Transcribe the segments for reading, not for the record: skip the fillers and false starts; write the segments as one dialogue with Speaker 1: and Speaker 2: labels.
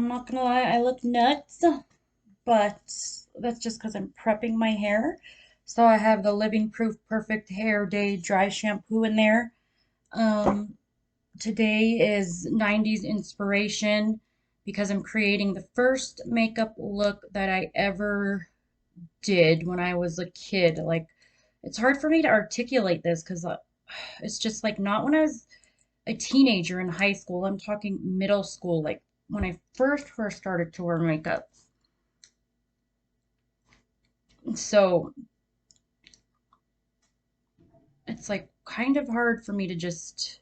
Speaker 1: I'm not gonna lie, I look nuts, but that's just because I'm prepping my hair. So I have the Living Proof Perfect Hair Day dry shampoo in there. Um, Today is 90s inspiration because I'm creating the first makeup look that I ever did when I was a kid. Like, it's hard for me to articulate this because it's just like not when I was a teenager in high school. I'm talking middle school, like when I first started to wear makeup. So it's like kind of hard for me to just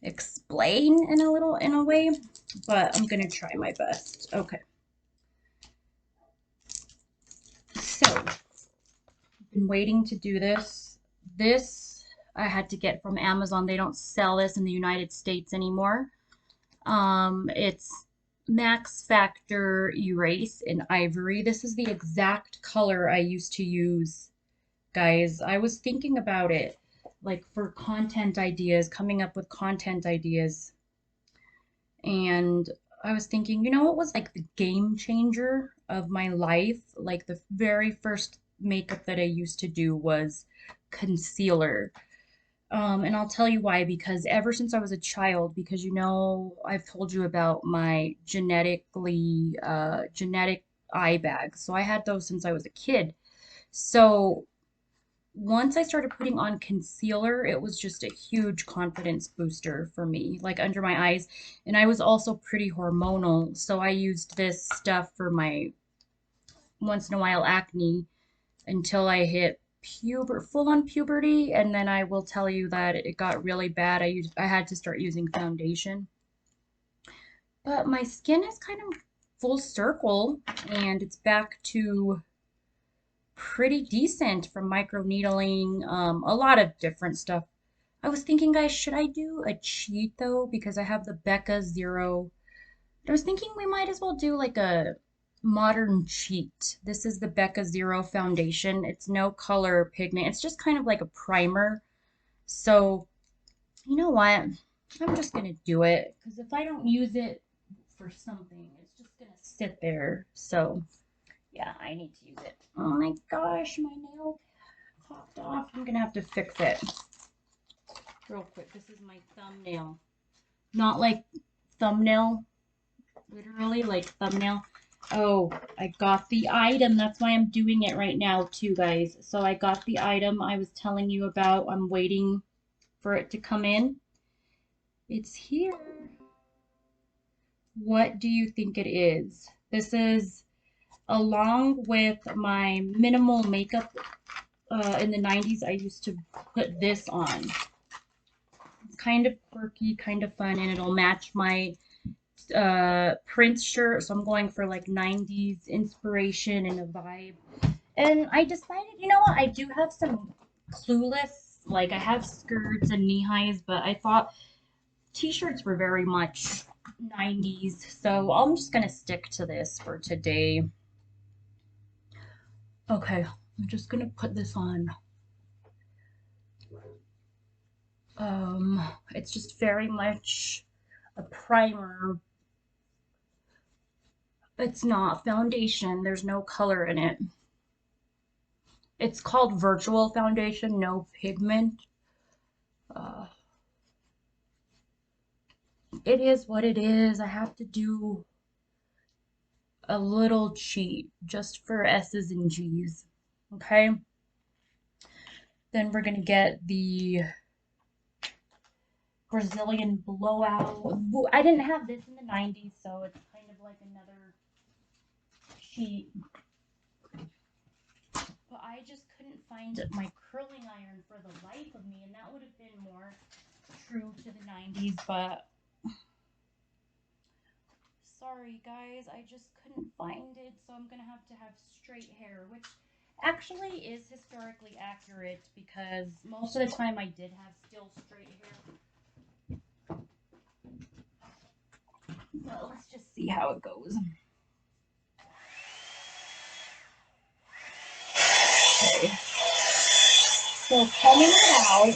Speaker 1: explain in a way, but I'm gonna try my best. Okay. So I've been waiting to do this. This I had to get from Amazon. They don't sell this in the United States anymore. It's Max Factor Erase in Ivory. This is the exact color I used to use, guys. I was thinking about it, like for content ideas, coming up with content ideas. And I was thinking, you know what was like the game changer of my life? Like the very first makeup that I used to do was concealer. And I'll tell you why, because ever since I was a child, because you know, I've told you about my genetic eye bags. So I had those since I was a kid. So once I started putting on concealer, it was just a huge confidence booster for me, like under my eyes. And I was also pretty hormonal, so I used this stuff for my once in a while acne until I hit full on puberty, and then I will tell you that it got really bad. I had to start using foundation. But my skin is kind of full circle and it's back to pretty decent from microneedling, a lot of different stuff. I was thinking, guys, should I do a cheat though? Because I have the Becca Zero. I was thinking we might as well do like a modern cheat. This is the Becca Zero foundation. It's no color pigment. It's just kind of like a primer. So, you know what? I'm just gonna do it because if I don't use it for something, it's just gonna sit there. So, yeah, I need to use it. Oh my gosh, my nail popped off. I'm gonna have to fix it real quick. This is my thumbnail. Not like thumbnail, literally like thumbnail. Oh, I got the item. That's why I'm doing it right now too, guys. So I got the item I was telling you about. I'm waiting for it to come in. It's here. What do you think it is? This is along with my minimal makeup in the 90s. I used to put this on. It's kind of quirky, kind of fun, and it'll match my Prince shirt. So I'm going for like 90s inspiration and a vibe. And I decided, you know what? I do have some clueless, like I have skirts and knee highs, but I thought t-shirts were very much 90s. So I'm just gonna stick to this for today. Okay, I'm just gonna put this on. It's just very much a primer. It's not foundation. There's no color in it. It's called virtual foundation, no pigment. Uh, it is what it is. I have to do a little cheat just for S's and G's. Okay. Then we're gonna get the Brazilian blowout. I didn't have this in the 90s, so it's kind of like another cheat. But I just couldn't find my curling iron for the life of me, and that would have been more true to the 90s, but sorry guys, I just couldn't find it, so I'm gonna have to have straight hair, which actually is historically accurate because most of the time I did have still straight hair. But let's just see how it goes. Okay. So combing it out,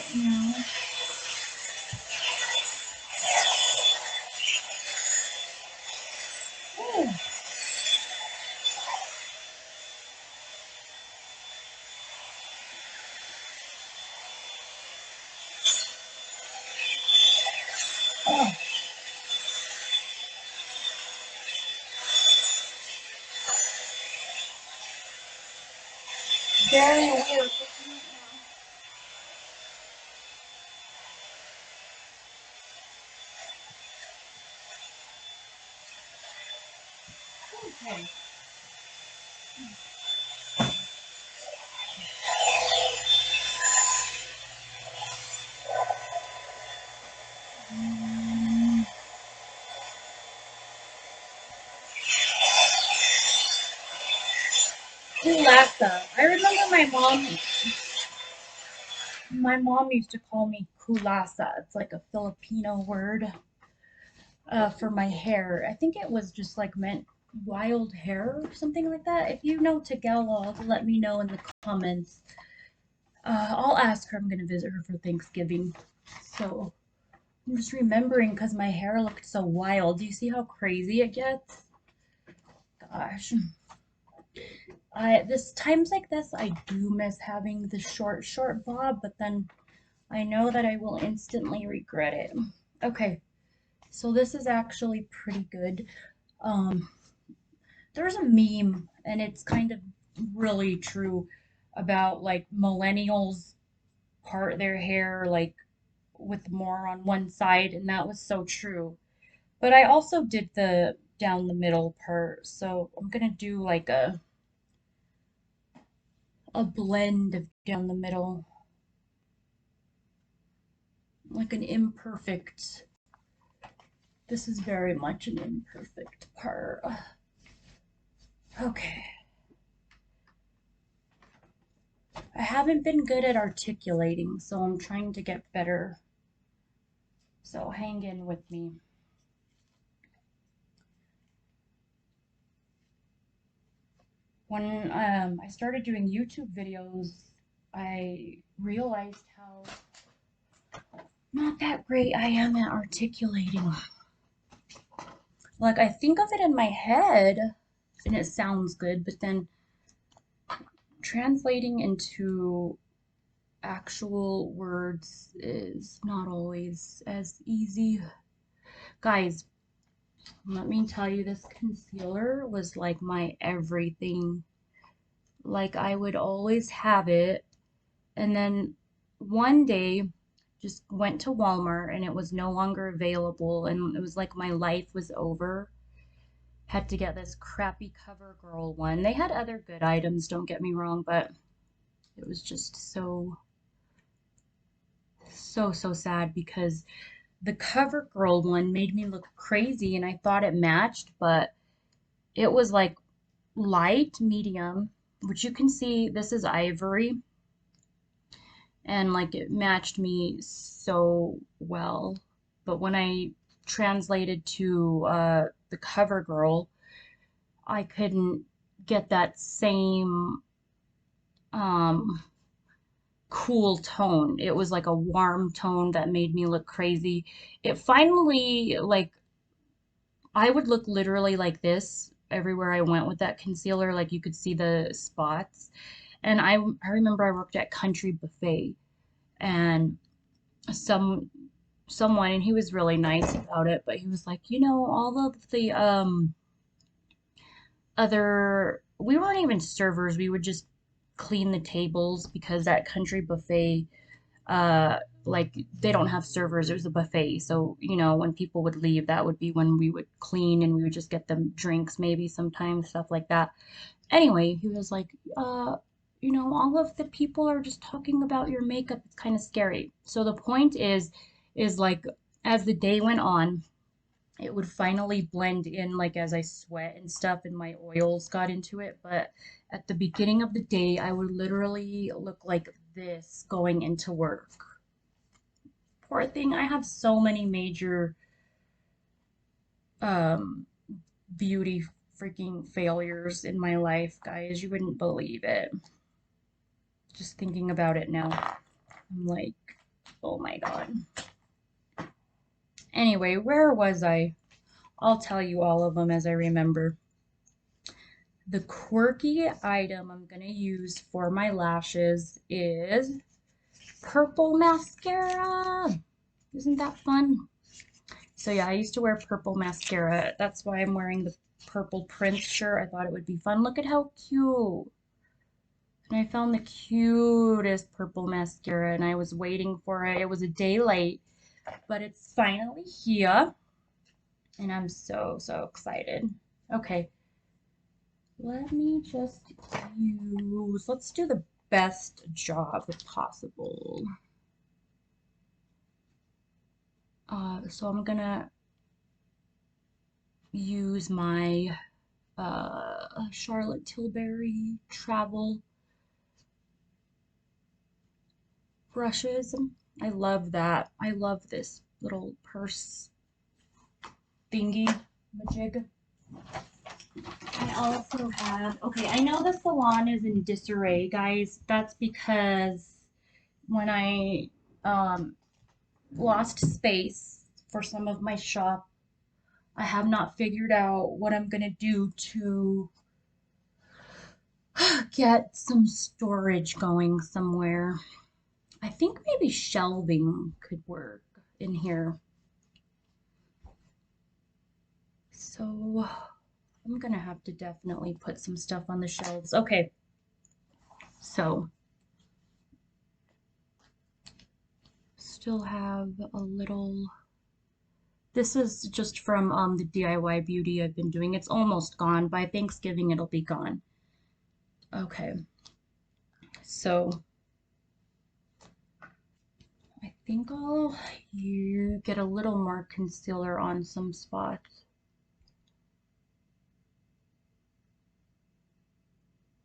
Speaker 1: Very weird. Okay. Kulasa. I remember my mom used to call me kulasa. It's like a Filipino word for my hair. I think it was just like meant wild hair or something like that. If you know Tagalog, let me know in the comments. I'll ask her. I'm gonna visit her for Thanksgiving. So I'm just remembering because my hair looked so wild. Do you see how crazy it gets? Gosh. This times like this, I do miss having the short bob, but then I know that I will instantly regret it. Okay, so this is actually pretty good. Um, there's a meme, and it's kind of really true about like millennials part their hair like with more on one side, and that was so true. But I also did the down the middle part, so I'm gonna do like a blend of down the middle, like an imperfect. This is very much an imperfect part. Okay. I haven't been good at articulating, so I'm trying to get better. So hang in with me. When I started doing YouTube videos, I realized how not that great I am at articulating. Like I think of it in my head and it sounds good, but then translating into actual words is not always as easy. Guys, let me tell you, this concealer was like my everything. Like I would always have it. And then one day, just went to Walmart and it was no longer available. And it was like my life was over. Had to get this crappy CoverGirl one. They had other good items, don't get me wrong, but it was just so sad because the CoverGirl one made me look crazy and I thought it matched, but it was like light medium, which you can see this is ivory, and like it matched me so well. But when I translated to the CoverGirl, I couldn't get that same um, cool tone. It was like a warm tone that made me look crazy. It finally, like, I would look literally like this everywhere I went with that concealer. Like, you could see the spots. And I remember I worked at Country Buffet, and some someone, and he was really nice about it, but he was like, all of the other, we weren't even servers, we would just clean the tables because at Country Buffet, like they don't have servers, it was a buffet. So, when people would leave, that would be when we would clean and we would just get them drinks, maybe sometimes, stuff like that. Anyway, he was like, all of the people are just talking about your makeup. It's kind of scary. So the point is like, as the day went on, it would finally blend in, like as I sweat and stuff and my oils got into it. But at the beginning of the day, I would literally look like this going into work. Poor thing. I have so many major um, beauty freaking failures in my life, guys. You wouldn't believe it. Just thinking about it now, I'm like, oh my God. Anyway, where was I? I'll tell you all of them as I remember. The quirky item I'm going to use for my lashes is purple mascara. Isn't that fun? So yeah, I used to wear purple mascara. That's why I'm wearing the purple Prince shirt. I thought it would be fun. Look at how cute. And I found the cutest purple mascara and I was waiting for it. It was a day late, but it's finally here. And I'm so, so excited. Okay, let me just let's do the best job possible. So I'm gonna use my Charlotte Tilbury travel brushes. I love that. I love this little purse thingy majig. I also have, okay, I know the salon is in disarray, guys. That's because when I um, lost space for some of my shop, I have not figured out what I'm gonna do to get some storage going somewhere. I think maybe shelving could work in here. So I'm gonna have to definitely put some stuff on the shelves. Okay, so still have a little. This is just from the DIY beauty I've been doing. It's almost gone. By Thanksgiving, it'll be gone. Okay, so I think I'll get a little more concealer on some spots.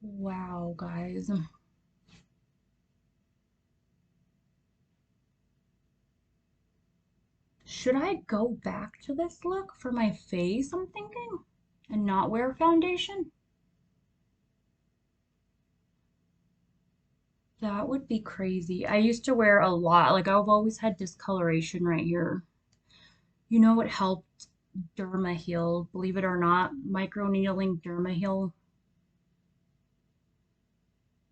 Speaker 1: Wow, guys. Should I go back to this look for my face, I'm thinking, and not wear foundation? That would be crazy. I used to wear a lot. Like I've always had discoloration right here. You know what helped Dermaheal, believe it or not, microneedling Dermaheal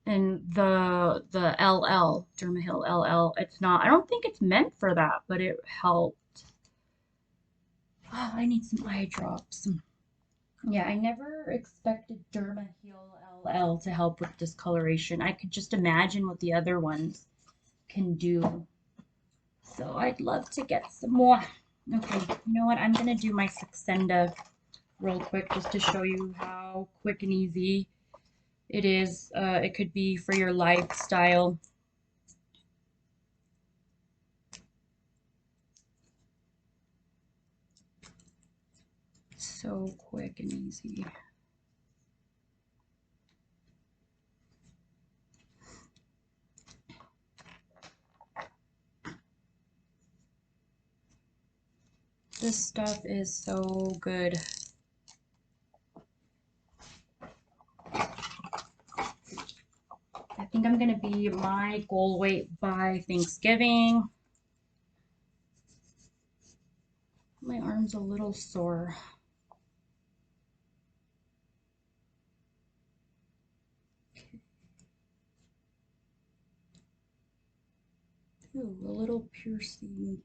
Speaker 1: and the LL, Dermaheal LL. It's not, I don't think it's meant for that, but it helped. Oh, I need some eye drops. Yeah, I never expected Dermaheal LL to help with discoloration. I could just imagine what the other ones can do. So I'd love to get some more. Okay, you know what? I'm gonna do my Saxenda real quick just to show you how quick and easy it is. It could be for your lifestyle. So quick and easy. This stuff is so good. I think I'm gonna be my goal weight by Thanksgiving. My arm's a little sore. Ooh, a little piercing.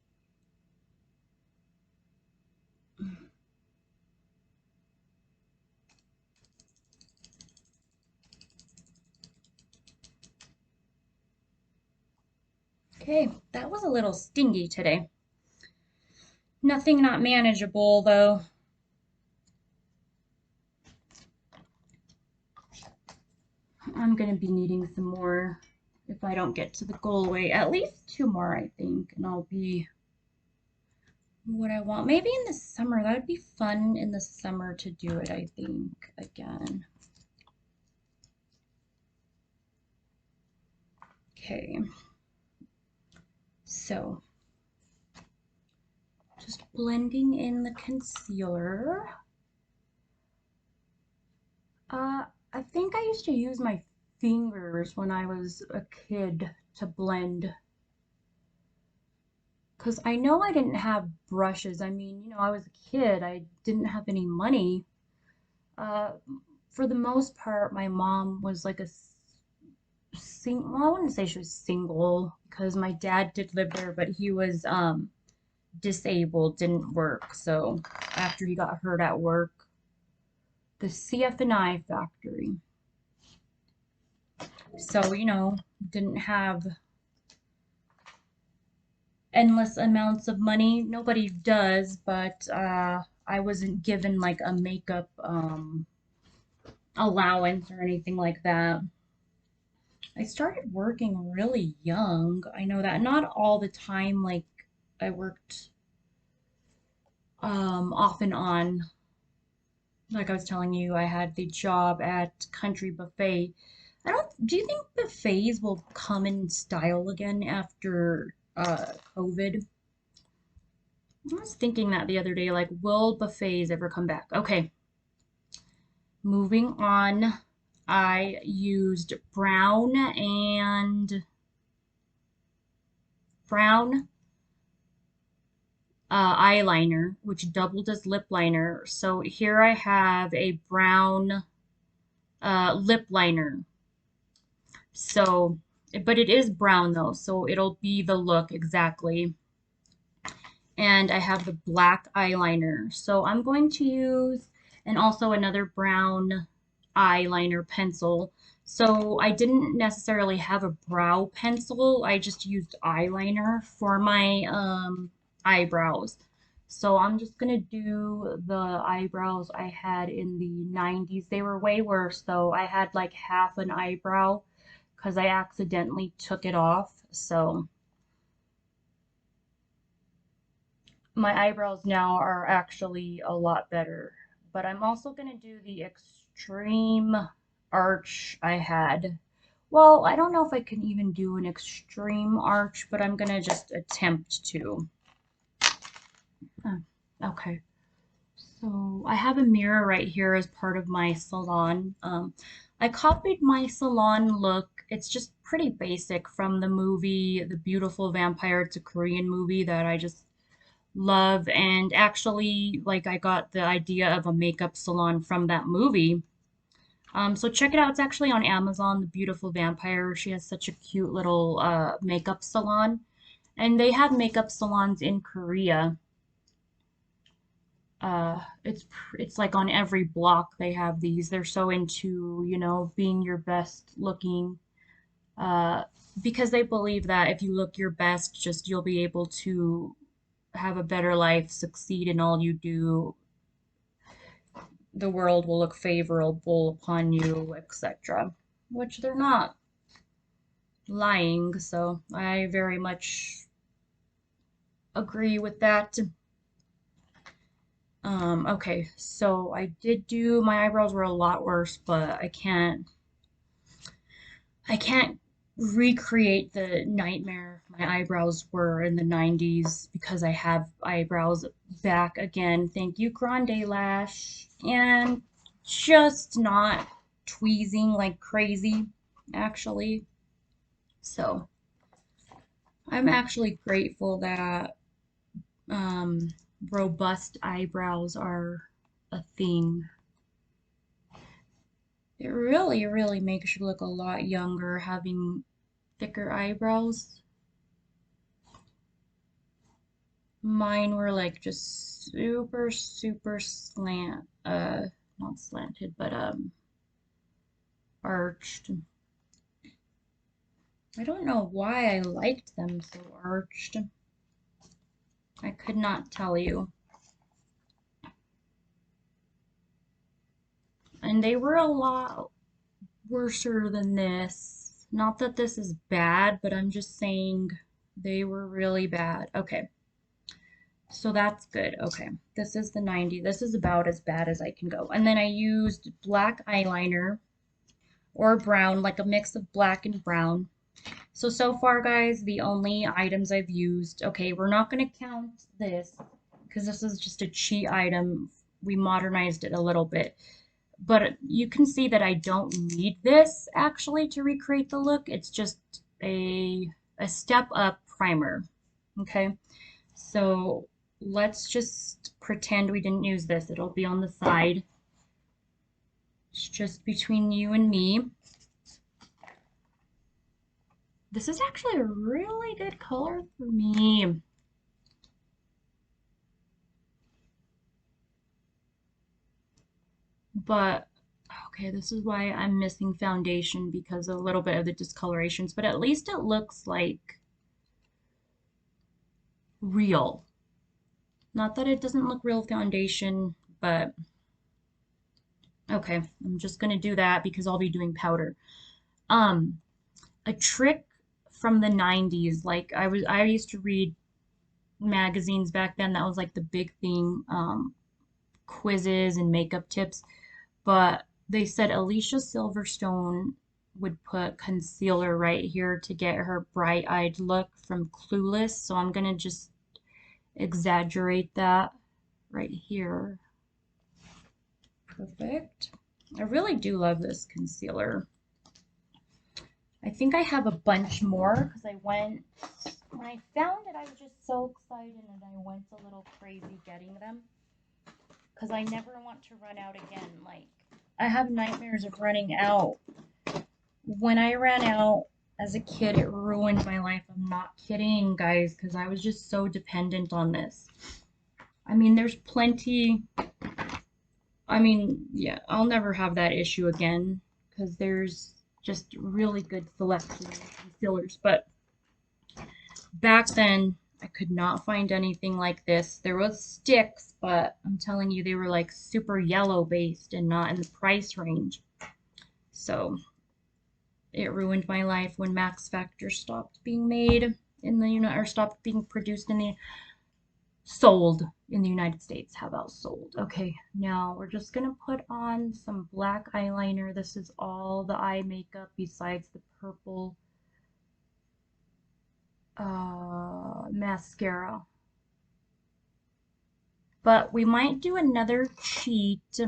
Speaker 1: Okay, that was a little stingy today. Nothing not manageable though. I'm gonna be needing some more if I don't get to the goal weight. At least 2 more, I think, and I'll be what I want. Maybe in the summer. That would be fun in the summer to do it, I think, again. Okay. So, just blending in the concealer. I think I used to use my fingers when I was a kid to blend because I know I didn't have brushes. I mean, I was a kid. I didn't have any money. Uh, for the most part, my mom was like a well, I wouldn't say she was single because my dad did live there, but he was disabled, didn't work. So after he got hurt at work, the CF&I factory. So, didn't have endless amounts of money. Nobody does, but I wasn't given like a makeup allowance or anything like that. I started working really young. I know that not all the time, like I worked off and on. Like I was telling you, I had the job at Country Buffet. Do you think buffets will come in style again after COVID? I was thinking that the other day, like, will buffets ever come back? Okay, moving on. I used brown eyeliner, which doubled as lip liner. So here I have a brown lip liner. So, but it is brown though, so it'll be the look exactly. And I have the black eyeliner. So I'm going to use, and also another brown eyeliner pencil. So I didn't necessarily have a brow pencil. I just used eyeliner for my eyebrows. So I'm just gonna do the eyebrows I had in the 90s. They were way worse though. I had like half an eyebrow because I accidentally took it off. So my eyebrows now are actually a lot better. But I'm also going to do the extreme arch I had. Well, I don't know if I can even do an extreme arch, but I'm going to just attempt to. Uh, Okay. So I have a mirror right here as part of my salon. I copied my salon look. It's just pretty basic from the movie The Beautiful Vampire. It's a Korean movie that I just love, and actually like I got the idea of a makeup salon from that movie. So check it out. It's actually on Amazon, The Beautiful Vampire. She has such a cute little makeup salon, and they have makeup salons in Korea. It's like on every block they have these. They're so into, being your best looking, uh, because they believe that if you look your best, just you'll be able to have a better life, succeed in all you do, the world will look favorable upon you, etc. Which they're not lying, so I very much agree with that. Okay, so I did do my eyebrows were a lot worse, but I can't recreate the nightmare my eyebrows were in the 90s because I have eyebrows back again. Thank you, Grande Lash. And just not tweezing like crazy, actually. So I'm actually grateful that um, robust eyebrows are a thing. It really, really makes you look a lot younger having thicker eyebrows. Mine were like just super, super not slanted, but arched. I don't know why I liked them so arched. I could not tell you. And they were a lot worser than this. Not that this is bad, but I'm just saying they were really bad. Okay, so that's good. Okay, this is the 90. This is about as bad as I can go. And then I used black eyeliner or brown, like a mix of black and brown. So far, guys, the only items I've used, okay, we're not going to count this because this is just a cheat item. We modernized it a little bit. But you can see that I don't need this actually to recreate the look. It's just a step up primer. Okay, so let's just pretend we didn't use this. It'll be on the side. It's just between you and me. This is actually a really good color for me. But Okay, this is why I'm missing foundation because of a little bit of the discolorations, but at least it looks like real. Not that it doesn't look real foundation, but okay, I'm just gonna do that because I'll be doing powder. Um, a trick from the 90s, like I used to read magazines back then. That was like the big thing, quizzes and makeup tips. But they said Alicia Silverstone would put concealer right here to get her bright-eyed look from Clueless. So I'm gonna just exaggerate that right here. Perfect. I really do love this concealer. I think I have a bunch more because when I found it, I was just so excited and I went a little crazy getting them because I never want to run out again. Like, I have nightmares of running out. When I ran out as a kid, it ruined my life. I'm not kidding, guys, because I was just so dependent on this. I mean, there's plenty. I mean, yeah, I'll never have that issue again because there's just really good selection of concealers. But back then, I could not find anything like this. There was sticks, but I'm telling you, they were like super yellow based and not in the price range. So it ruined my life when Max Factor stopped being made in the or stopped being produced in the sold in the United States. How about sold? Okay, now we're just gonna put on some black eyeliner. This is all the eye makeup besides the purple mascara. But we might do another cheat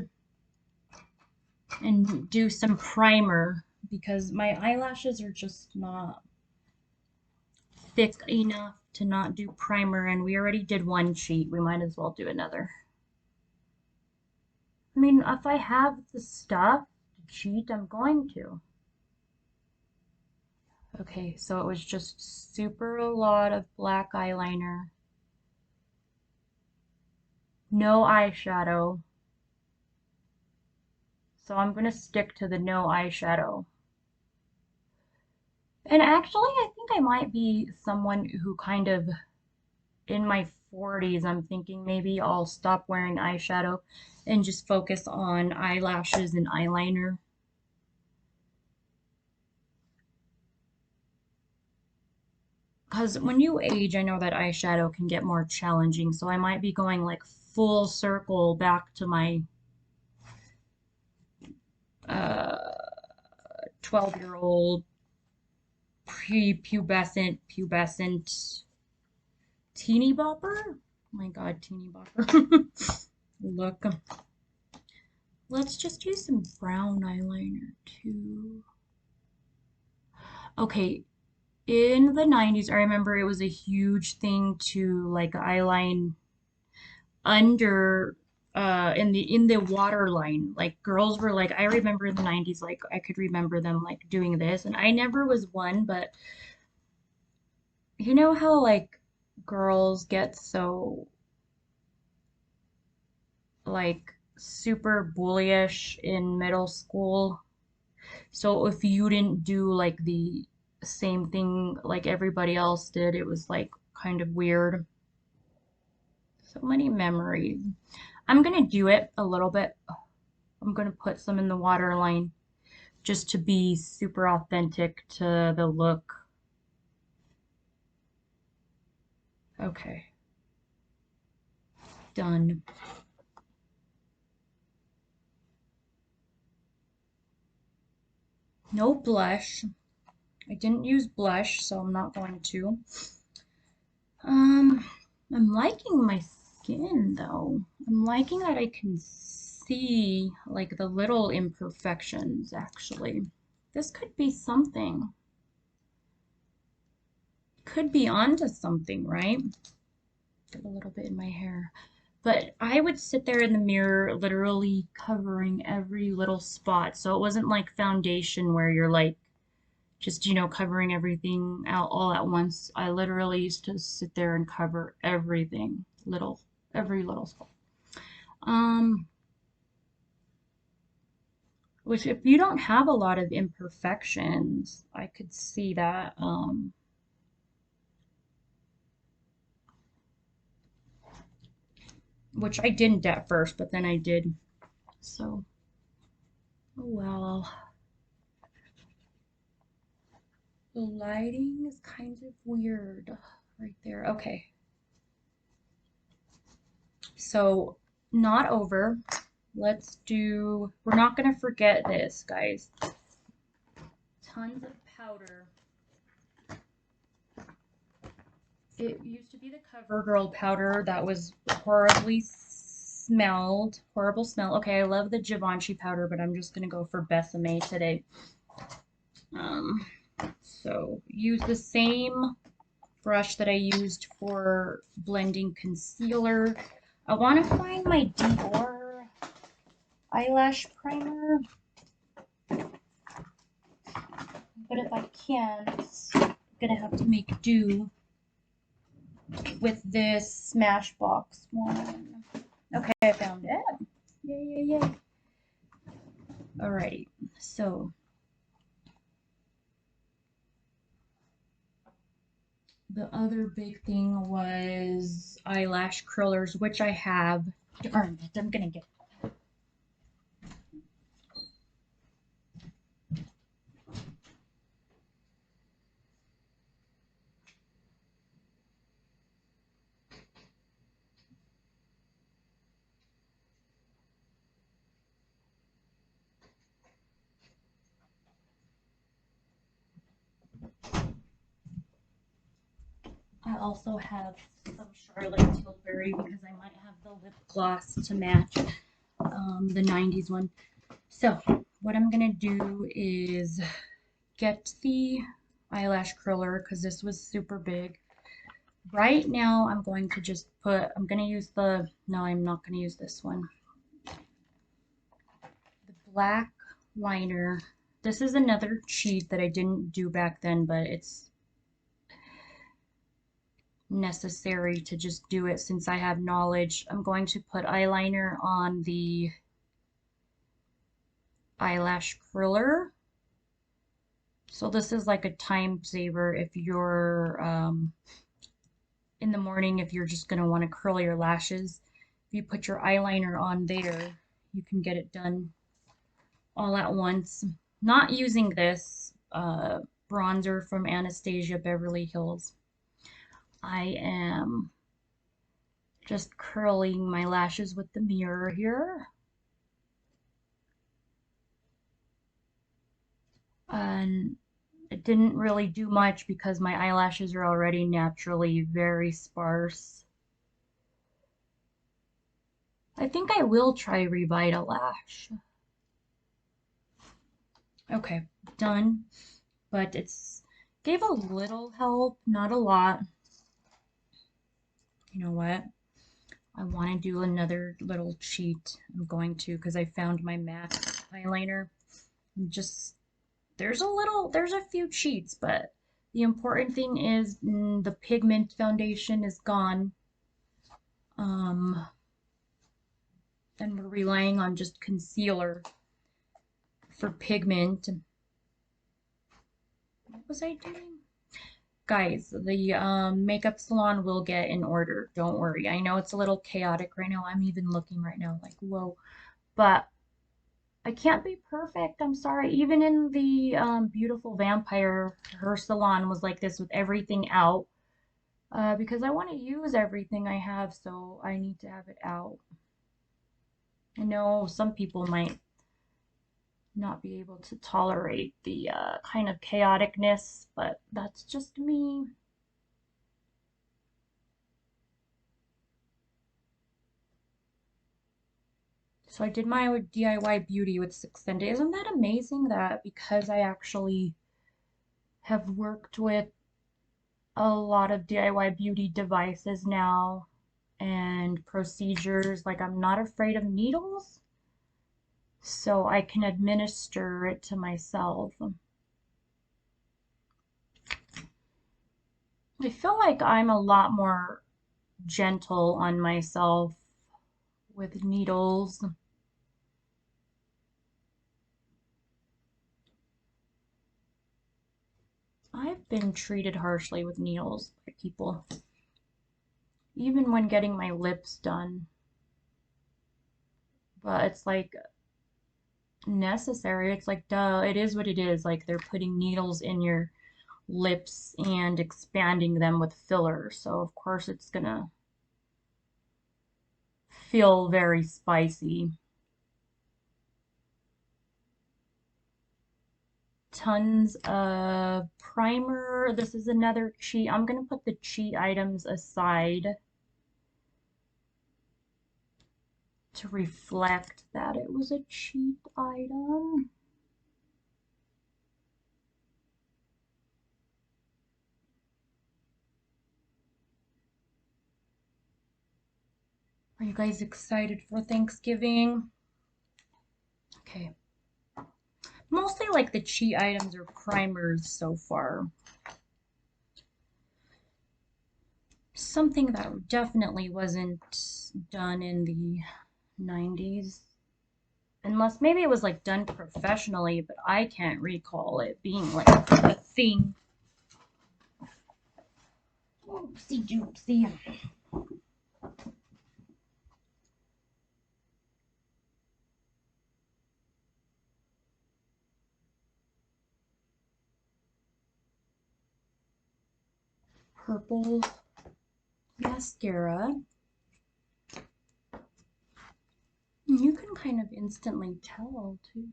Speaker 1: and do some primer because my eyelashes are just not thick enough to not do primer, and we already did one cheat. We might as well do another. I mean, if I have the stuff to cheat, I'm going to. Okay, so it was just super a lot of black eyeliner. No eyeshadow. So I'm going to stick to the no eyeshadow. And actually, I think I might be someone who kind of, in my 40s, I'm thinking maybe I'll stop wearing eyeshadow and just focus on eyelashes and eyeliner. Because when you age, I know that eyeshadow can get more challenging, so I might be going like full circle back to my 12-year-old pubescent teeny bopper. Oh my God, teeny bopper. Look. Let's just use some brown eyeliner too. Okay, in the 90s, I remember it was a huge thing to like eyeline under in the waterline. Like girls were like, I remember in the 90s, like I could remember them like doing this, and I never was one, but you know how like girls get so like super bullyish in middle school. So if you didn't do like the same thing like everybody else did, it was like kind of weird. So many memories. I'm gonna do it a little bit. I'm gonna put some in the waterline just to be super authentic to the look. Okay, done. No blush. I didn't use blush, so I'm not going to. Um, I'm liking my skin though. I'm liking that I can see like the little imperfections actually. This could be something. Could be onto something, right? Get a little bit in my hair. But I would sit there in the mirror literally covering every little spot. So it wasn't like foundation where you're like just, covering everything out all at once. I literally used to sit there and cover everything, every little spot. Um, Which if you don't have a lot of imperfections, I could see that. Which I didn't at first, but then I did. So, oh well. The lighting is kind of weird right there. Okay. So, not over. Let's do, we're not going to forget this, guys. Tons of powder. It used to be the CoverGirl powder that was horribly smelled. Horrible smell. Okay, I love the Givenchy powder, but I'm just going to go for Besame today. So use the same brush that I used for blending concealer. I want to find my Dior eyelash primer, but if I can't, I'm gonna have to make do with this Smashbox one. Okay, I found it. Yay, yay, yay. Alrighty, so the other big thing was eyelash curlers, which I have. Darn it, I'm gonna get. I also have some Charlotte Tilbury because I might have the lip gloss to match the 90s one. So what I'm gonna do is get the eyelash curler because this was super big. Right now I'm going to just put, I'm gonna use the, no, I'm not gonna use this one. The black liner. This is another cheat that I didn't do back then, but it's necessary to just do it since I have knowledge. I'm going to put eyeliner on the eyelash curler. So this is like a time saver if you're in the morning, if you're just going to want to curl your lashes. If you put your eyeliner on there, you can get it done all at once. Not using this bronzer from Anastasia Beverly Hills. I am just curling my lashes with the mirror here. And it didn't really do much because my eyelashes are already naturally very sparse. I think I will try Revitalash. Okay, done. But it's gave a little help, not a lot. You know what? I want to do another little cheat. I'm going to because I found my MAC eyeliner. Just there's a few cheats, but the important thing is the pigment foundation is gone. And we're relying on just concealer for pigment. What was I doing? Guys, the makeup salon will get in order. Don't worry. I know it's a little chaotic right now. I'm even looking right now like, whoa. But I can't be perfect. I'm sorry. Even in the Beautiful Vampire, her salon was like this with everything out. Because I want to use everything I have, so I need to have it out. I know some people might not be able to tolerate the kind of chaoticness, but that's just me. So I did my DIY beauty with Saxenda. Isn't that amazing that because I actually have worked with a lot of DIY beauty devices now and procedures, like I'm not afraid of needles, so I can administer it to myself. I feel like I'm a lot more gentle on myself with needles. I've been treated harshly with needles by people, even when getting my lips done. But it's like necessary. It's like, duh, it is what it is. Like they're putting needles in your lips and expanding them with filler. So of course it's gonna feel very spicy. Tons of primer. This is another cheat. I'm gonna put the cheat items aside to reflect that it was a cheap item. Are you guys excited for Thanksgiving? Okay. Mostly like the cheat items or primers so far. Something that definitely wasn't done in the 90s. Unless maybe it was like done professionally, but I can't recall it being like a thing. Oopsie doopsie. Purple mascara. You can kind of instantly tell too.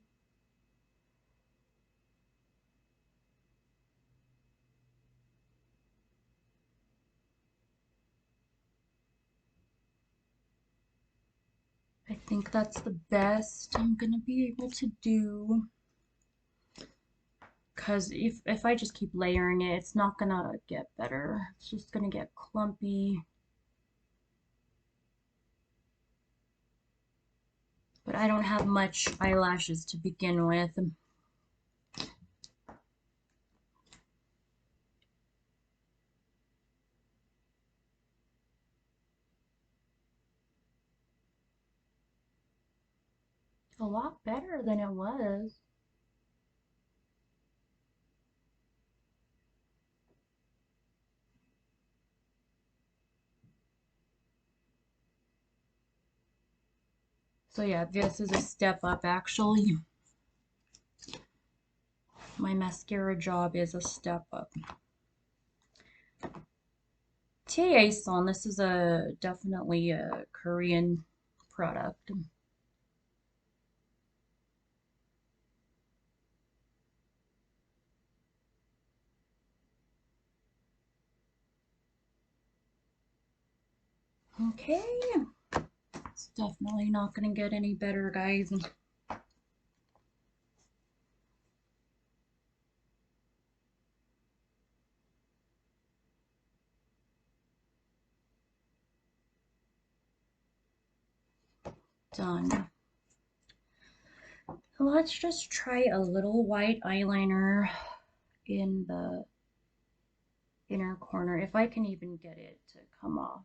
Speaker 1: I think that's the best I'm gonna be able to do. Because if I just keep layering it, it's not gonna get better. It's just gonna get clumpy. But I don't have much eyelashes to begin with. A lot better than it was. So yeah, this is a step up actually. My mascara job is a step up. Maison, this is definitely a Korean product. Okay, it's definitely not gonna get any better, guys. Done. Let's just try a little white eyeliner in the inner corner, if I can even get it to come off.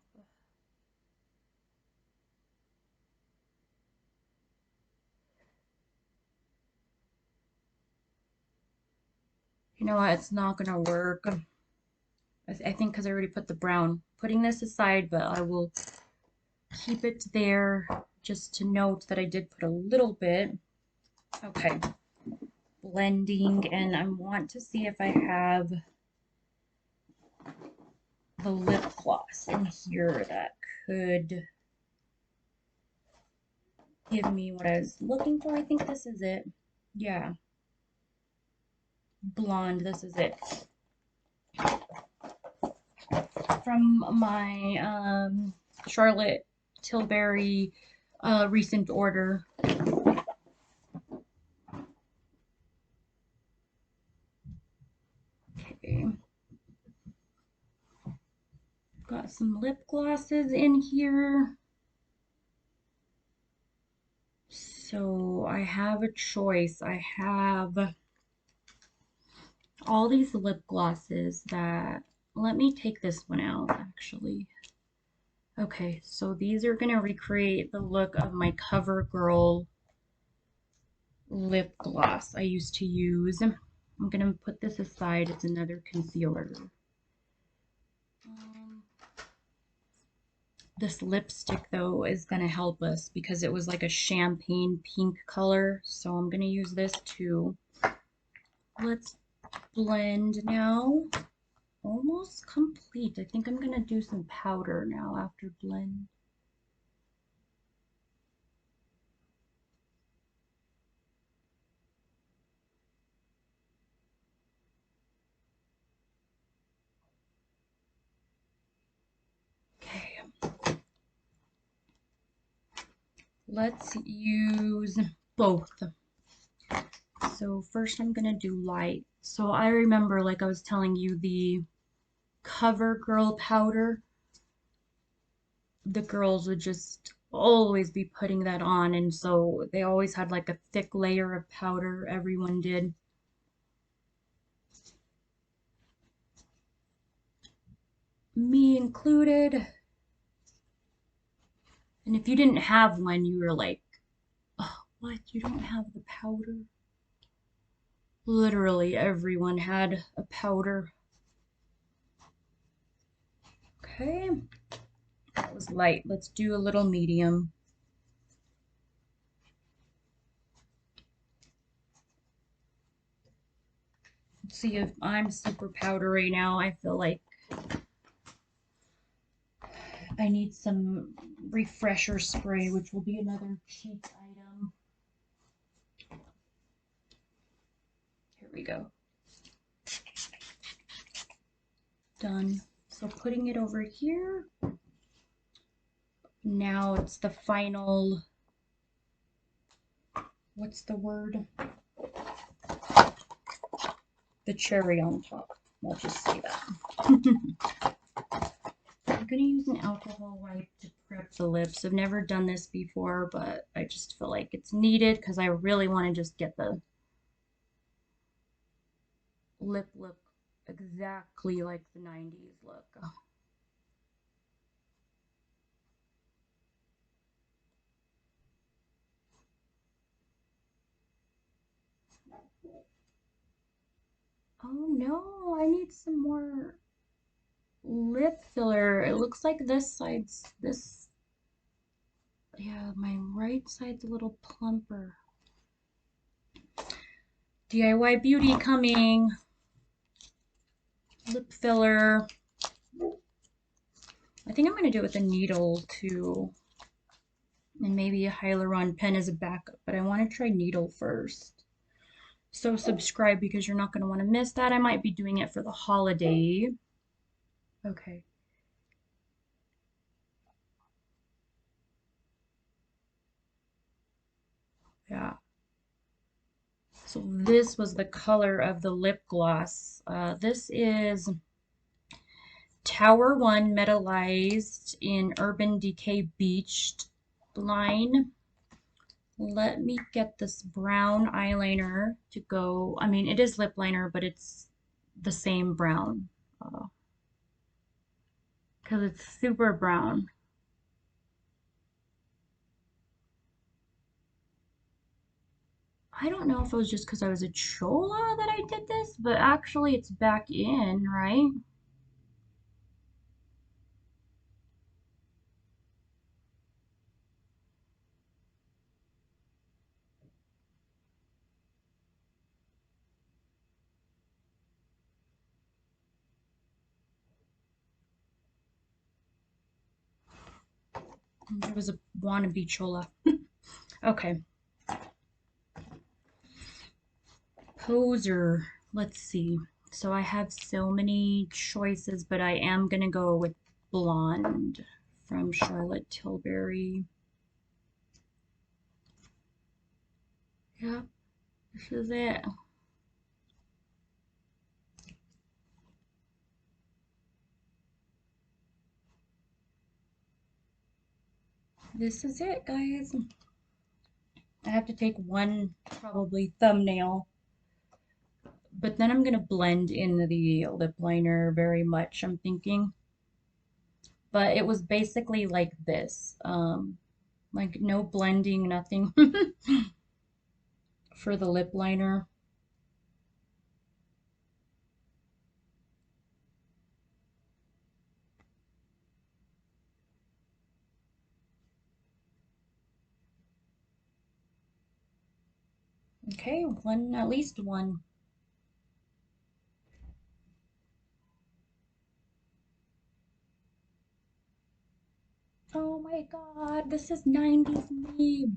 Speaker 1: You know what? It's not gonna work. I think because I already put the brown. Putting this aside, but I will keep it there just to note that I did put a little bit. Okay. Blending, and I want to see if I have the lip gloss in here that could give me what I was looking for. I think this is it. Yeah. Blonde, this is it. From my Charlotte Tilbury recent order. Okay. Got some lip glosses in here. So I have a choice. I have all these lip glosses that, let me take this one out actually. Okay, so these are gonna recreate the look of my CoverGirl lip gloss I used to use. I'm gonna put this aside. It's another concealer. This lipstick though is gonna help us because it was like a champagne pink color. So I'm gonna use this too. Let's blend now. Almost complete. I think I'm gonna do some powder now after blend. Okay. Let's use both. So first I'm gonna do light. So I remember, like I was telling you, the CoverGirl powder, the girls would just always be putting that on, and so they always had like a thick layer of powder, everyone did. Me included. And if you didn't have one, you were like, oh, what? You don't have the powder? Literally everyone had a powder. Okay, that was light. Let's do a little medium. Let's see if I'm super powdery now. I feel like I need some refresher spray, which will be another cheap item. Here we go. Done. So putting it over here. Now it's the final, what's the word? The cherry on top. I'll just say that. I'm gonna use an alcohol wipe to prep the lips. I've never done this before, but I just feel like it's needed because I really want to just get the lip look exactly like the 90s look. Oh no, I need some more lip filler. It looks like this side's this, yeah, my right side's a little plumper. DIY beauty coming. Lip filler. I think I'm going to do it with a needle too. And maybe a hyaluron pen as a backup, but I want to try needle first. So subscribe because you're not going to want to miss that. I might be doing it for the holiday. Okay. Yeah. So this was the color of the lip gloss. This is Tower 1 metallized in Urban Decay Beached line. Let me get this brown eyeliner to go. I mean, it is lip liner, but it's the same brown because it's super brown. I don't know if it was just because I was a chola that I did this, but actually it's back in, right? It was a wannabe chola. Okay. Poser. Let's see. So I have so many choices, but I am going to go with Blonde from Charlotte Tilbury. Yep, this is it. This is it, guys. I have to take one probably thumbnail, but then I'm gonna blend in the lip liner very much, I'm thinking. But it was basically like this, like no blending, nothing for the lip liner. Okay, one, at least one. Oh my God, this is 90s me.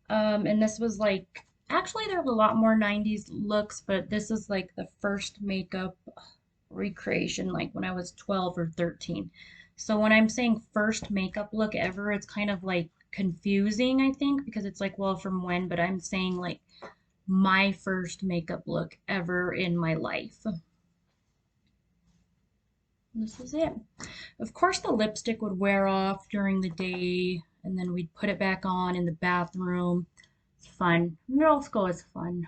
Speaker 1: And this was like, actually, there were a lot more 90s looks, but this is like the first makeup recreation, like when I was 12 or 13. So when I'm saying first makeup look ever, it's kind of like confusing, I think, because it's like, well, from when, but I'm saying like my first makeup look ever in my life. This is it. Of course, the lipstick would wear off during the day, and then we'd put it back on in the bathroom. It's fun. Middle school is fun.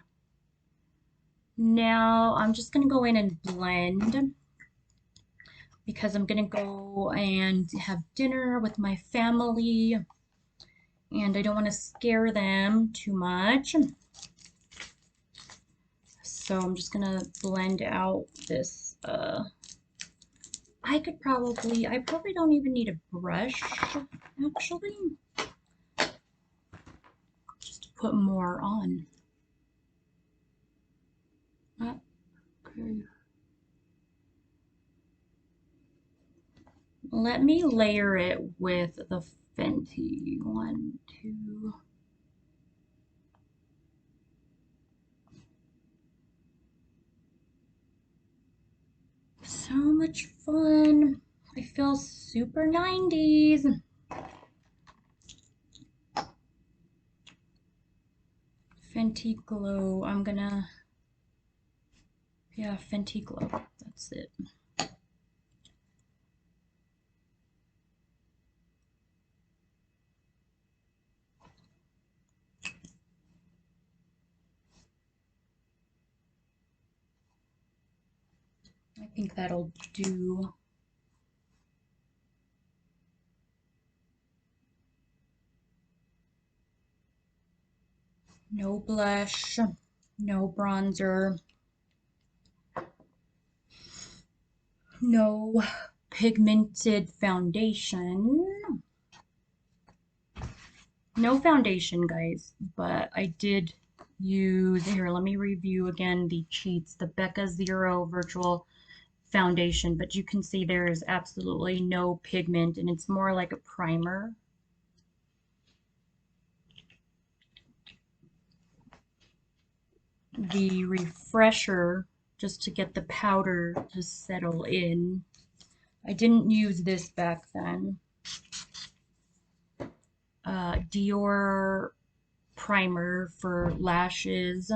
Speaker 1: Now I'm just gonna go in and blend because I'm gonna go and have dinner with my family, and I don't want to scare them too much. So I'm just gonna blend out this. I probably don't even need a brush, actually, just to put more on. Okay. Let me layer it with the Fenty. One, two. So much fun. I feel super 90s. Fenty Glow. Yeah, Fenty Glow. That's it. I think that'll do. No blush, no bronzer, no pigmented foundation. No foundation, guys, but I did use, here, let me review again the cheats, the Becca Zero Virtual Foundation, but you can see there is absolutely no pigment and it's more like a primer. The refresher, just to get the powder to settle in. I didn't use this back then. Dior primer for lashes,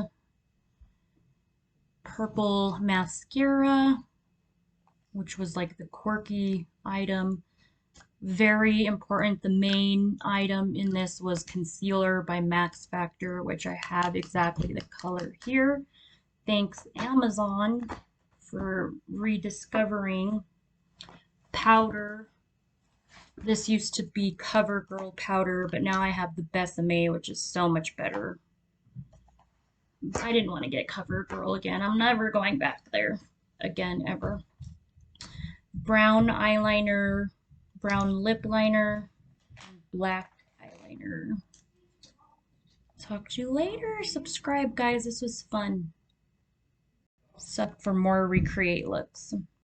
Speaker 1: purple mascara, which was like the quirky item. Very important. The main item in this was concealer by Max Factor, which I have exactly the color here. Thanks Amazon for rediscovering powder. This used to be CoverGirl powder, but now I have the Besame, which is so much better. I didn't want to get CoverGirl again. I'm never going back there again, ever. Brown eyeliner, brown lip liner, black eyeliner. Talk to you later. Subscribe, guys. This was fun. Sub for more recreate looks.